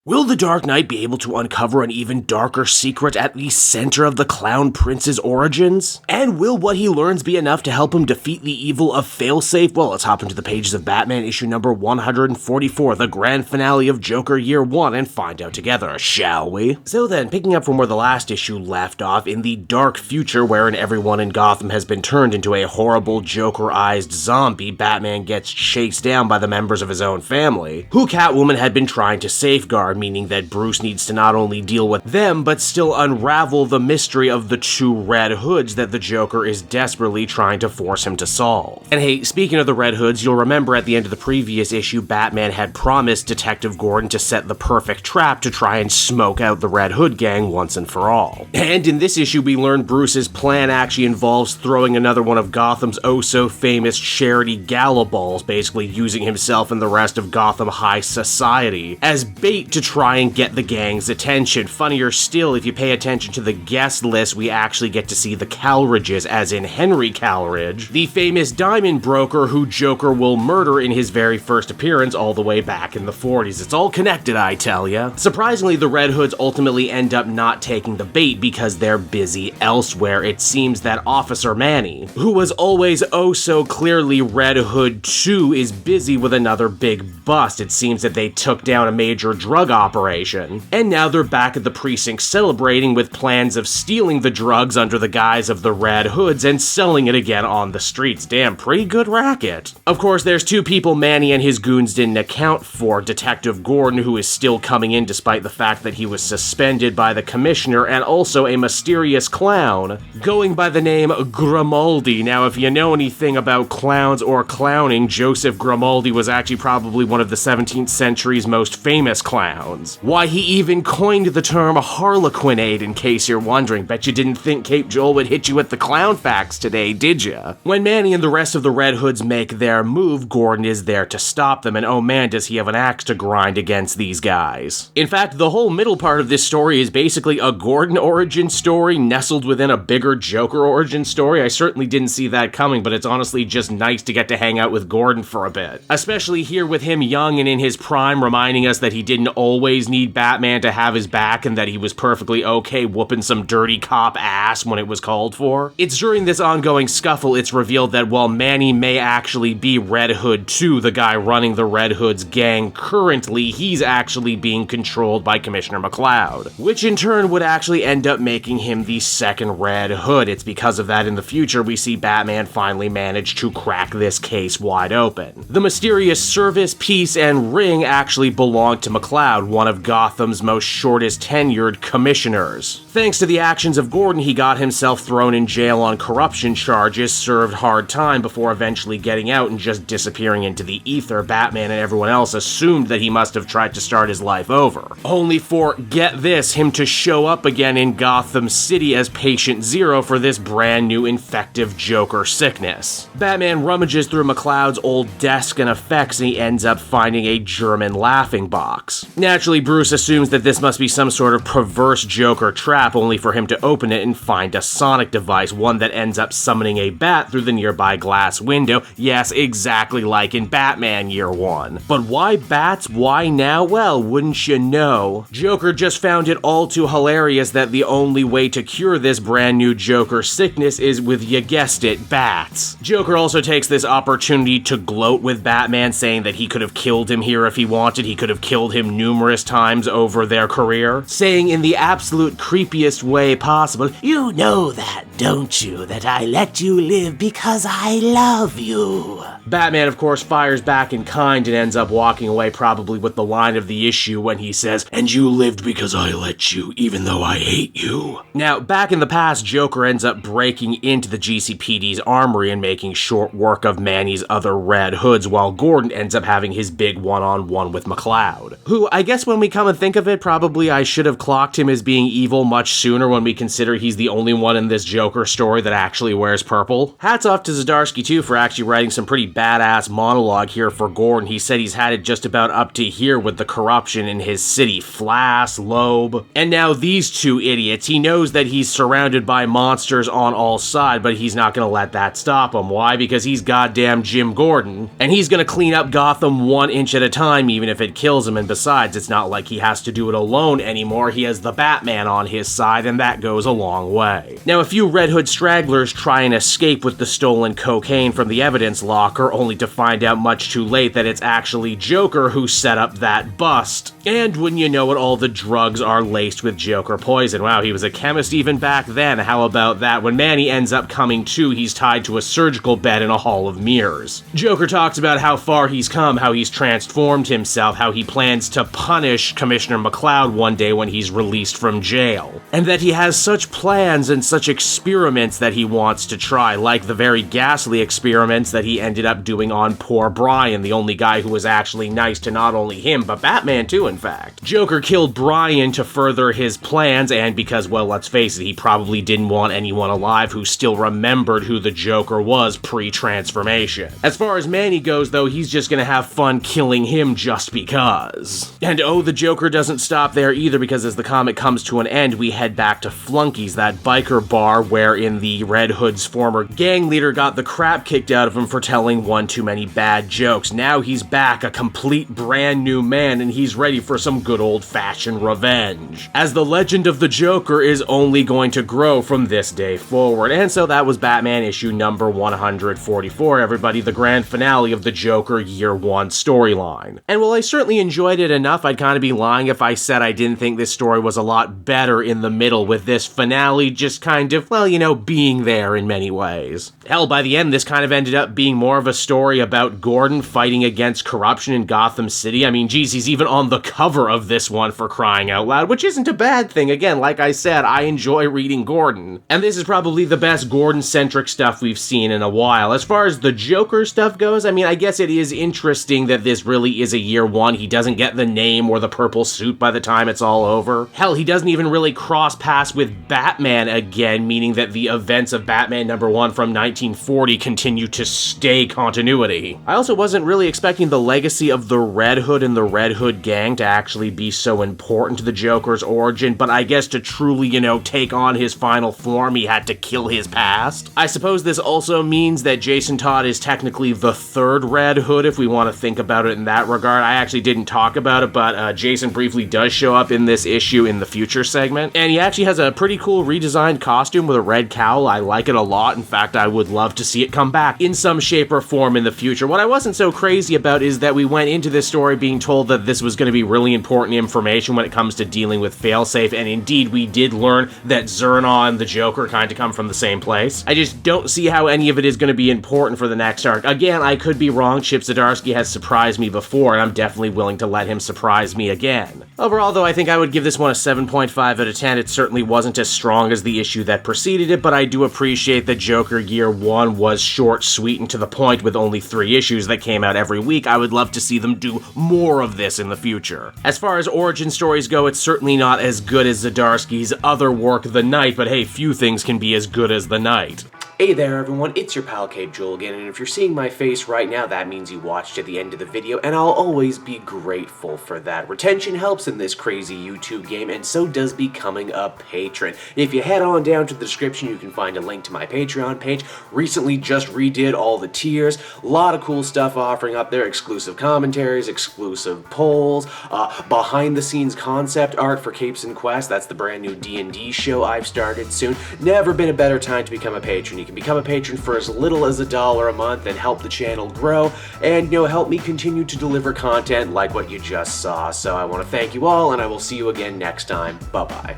Will the Dark Knight be able to uncover an even darker secret at the center of the Clown Prince's origins? And will what he learns be enough to help him defeat the evil of Failsafe? Well, let's hop into the pages of Batman issue number 144, the grand finale of Joker Year 1, and find out together, shall we? So then, picking up from where the last issue left off, in the dark future wherein everyone in Gotham has been turned into a horrible Joker-ized zombie, Batman gets chased down by the members of his own family, who Catwoman had been trying to safeguard, meaning that Bruce needs to not only deal with them, but still unravel the mystery of the two Red Hoods that the Joker is desperately trying to force him to solve. And hey, speaking of the Red Hoods, you'll remember at the end of the previous issue, Batman had promised Detective Gordon to set the perfect trap to try and smoke out the Red Hood gang once and for all. And in this issue, we learn Bruce's plan actually involves throwing another one of Gotham's oh-so-famous charity gala balls, basically using himself and the rest of Gotham high society as bait to try and get the gang's attention. Funnier still, if you pay attention to the guest list, we actually get to see the Calridges, as in Henry Calridge, the famous diamond broker who Joker will murder in his very first appearance all the way back in the 40s. It's all connected, I tell ya. Surprisingly, the Red Hoods ultimately end up not taking the bait because they're busy elsewhere. It seems that Officer Manny, who was always oh so clearly Red Hood 2, is busy with another big bust. It seems that they took down a major drug operation, and now they're back at the precinct celebrating with plans of stealing the drugs under the guise of the Red Hoods and selling it again on the streets. Damn, pretty good racket. Of course, there's two people Manny and his goons didn't account for: Detective Gordon, who is still coming in despite the fact that he was suspended by the commissioner, and also a mysterious clown going by the name Grimaldi. Now, if you know anything about clowns or clowning, Joseph Grimaldi was actually probably one of the 17th century's most famous clowns. Why, he even coined the term harlequinade, in case you're wondering. Bet you didn't think Cape Joel would hit you with the clown facts today, did ya? When Manny and the rest of the Red Hoods make their move, Gordon is there to stop them, and oh man, does he have an axe to grind against these guys. In fact, the whole middle part of this story is basically a Gordon origin story nestled within a bigger Joker origin story. I certainly didn't see that coming, but it's honestly just nice to get to hang out with Gordon for a bit. Especially here with him young and in his prime, reminding us that he didn't always need Batman to have his back and that he was perfectly okay whooping some dirty cop ass when it was called for. It's during this ongoing scuffle it's revealed that while Manny may actually be Red Hood 2, the guy running the Red Hood's gang currently, he's actually being controlled by Commissioner McCloud, which in turn would actually end up making him the second Red Hood. It's because of that in the future we see Batman finally manage to crack this case wide open. The mysterious service, piece, and ring actually belonged to McCloud, one of Gotham's most shortest tenured commissioners. Thanks to the actions of Gordon, he got himself thrown in jail on corruption charges, served hard time before eventually getting out and just disappearing into the ether. Batman and everyone else assumed that he must have tried to start his life over, only for, get this, him to show up again in Gotham City as Patient Zero for this brand new infective Joker sickness. Batman rummages through McCloud's old desk and effects, and he ends up finding a German laughing box. Naturally, Bruce assumes that this must be some sort of perverse Joker trap, only for him to open it and find a sonic device, one that ends up summoning a bat through the nearby glass window. Yes, exactly like in Batman Year 1. But why bats? Why now? Well, wouldn't you know, Joker just found it all too hilarious that the only way to cure this brand new Joker sickness is with, you guessed it, bats. Joker also takes this opportunity to gloat with Batman, saying that he could have killed him here if he wanted. He could have killed him numerous times over their career, saying in the absolute creepiest way possible, "You know that, don't you, that I let you live because I love you." Batman, of course, fires back in kind and ends up walking away, probably with the line of the issue when he says, "And you lived because I let you, even though I hate you." Now, back in the past, Joker ends up breaking into the GCPD's armory and making short work of Manny's other Red Hoods, while Gordon ends up having his big one-on-one with McCloud, who, I guess when we come and think of it, probably I should have clocked him as being evil much sooner when we consider he's the only one in this Joker story that actually wears purple. Hats off to Zdarsky too for actually writing some pretty badass monologue here for Gordon. He said he's had it just about up to here with the corruption in his city, Flass, Loeb, and now these two idiots. He knows that he's surrounded by monsters on all sides, but he's not gonna let that stop him. Why? Because he's goddamn Jim Gordon, and he's gonna clean up Gotham 1 inch at a time, even if it kills him, and besides, it's not like he has to do it alone anymore. He has the Batman on his side, and that goes a long way. Now, a few Red Hood stragglers try and escape with the stolen cocaine from the evidence locker, only to find out much too late that it's actually Joker who set up that bust. And when you know it, all the drugs are laced with Joker poison. Wow, he was a chemist even back then. How about that? When Manny ends up coming to, he's tied to a surgical bed in a hall of mirrors. Joker talks about how far he's come, how he's transformed himself, how he plans to punish Commissioner McCloud one day when he's released from jail, and that he has such plans and such experiments that he wants to try, like the very ghastly experiments that he ended up doing on poor Brian, the only guy who was actually nice to not only him, but Batman too, in fact. Joker killed Brian to further his plans, and because, well, let's face it, he probably didn't want anyone alive who still remembered who the Joker was pre-transformation. As far as Manny goes, though, he's just gonna have fun killing him just because. And oh, the Joker doesn't stop there either, because as the comic comes to an end, we head back to Flunky's, that biker bar wherein the Red Hood's former gang leader got the crap kicked out of him for telling one too many bad jokes. Now he's back, a complete brand new man, and he's ready for some good old-fashioned revenge, as the legend of the Joker is only going to grow from this day forward. And so that was Batman issue number 144, everybody, the grand finale of the Joker Year 1 storyline. And while I certainly enjoyed it enough, I'd kind of be lying if I said I didn't think this story was a lot better in the middle, with this finale just kind of, well, you know, being there in many ways. Hell, by the end, this kind of ended up being more of a story about Gordon fighting against corruption in Gotham City. I mean, geez, he's even on the cover of this one, for crying out loud, which isn't a bad thing. Again, like I said, I enjoy reading Gordon, and this is probably the best Gordon-centric stuff we've seen in a while. As far as the Joker stuff goes, I mean, I guess it is interesting that this really is a Year 1. He doesn't get the name or the purple suit by the time it's all over. Hell, he doesn't even really cross paths with Batman again, meaning that the events of Batman number 1 from 1940 continue to stay continuity. I also wasn't really expecting the legacy of the Red Hood and the Red Hood gang to actually be so important to the Joker's origin, but I guess to truly, you know, take on his final form, he had to kill his past. I suppose this also means that Jason Todd is technically the third Red Hood, if we want to think about it in that regard. I actually didn't talk about it, but Jason briefly does show up in this issue in the future segment, and he actually has a pretty cool redesigned costume with a red cowl. I like it a lot. In fact, I would love to see it come back in some shape or form in the future. What I wasn't so crazy about is that we went into this story being told that this was going to be really important information when it comes to dealing with Failsafe, and indeed we did learn that Zerna and the Joker kind of come from the same place. I just don't see how any of it is going to be important for the next arc. Again, I could be wrong. Chip Zdarsky has surprised me before, and I'm definitely willing to let him surprise me again. Overall, though, I think I would give this one a 7.5 out of 10. It certainly wasn't as strong as the issue that preceded it, but I do appreciate that Joker Year 1 was short, sweet, and to the point with only 3 issues that came out every week. I would love to see them do more of this in the future. As far as origin stories go, it's certainly not as good as Zdarsky's other work, The Knight, but hey, few things can be as good as The Knight. Hey there everyone, it's your pal Cape Joel again, and if you're seeing my face right now, that means you watched to the end of the video, and I'll always be grateful for that. Retention helps in this crazy YouTube game, and so does becoming a patron. If you head on down to the description, you can find a link to my Patreon page. Recently just redid all the tiers, a lot of cool stuff offering up there, exclusive commentaries, exclusive polls, behind the scenes concept art for Capes and Quest. That's the brand new D&D show I've started soon. Never been a better time to become a patron. You can become a patron for as little as $1 a month and help the channel grow and, you know, help me continue to deliver content like what you just saw. So I want to thank you all, and I will see you again next time. Bye-bye.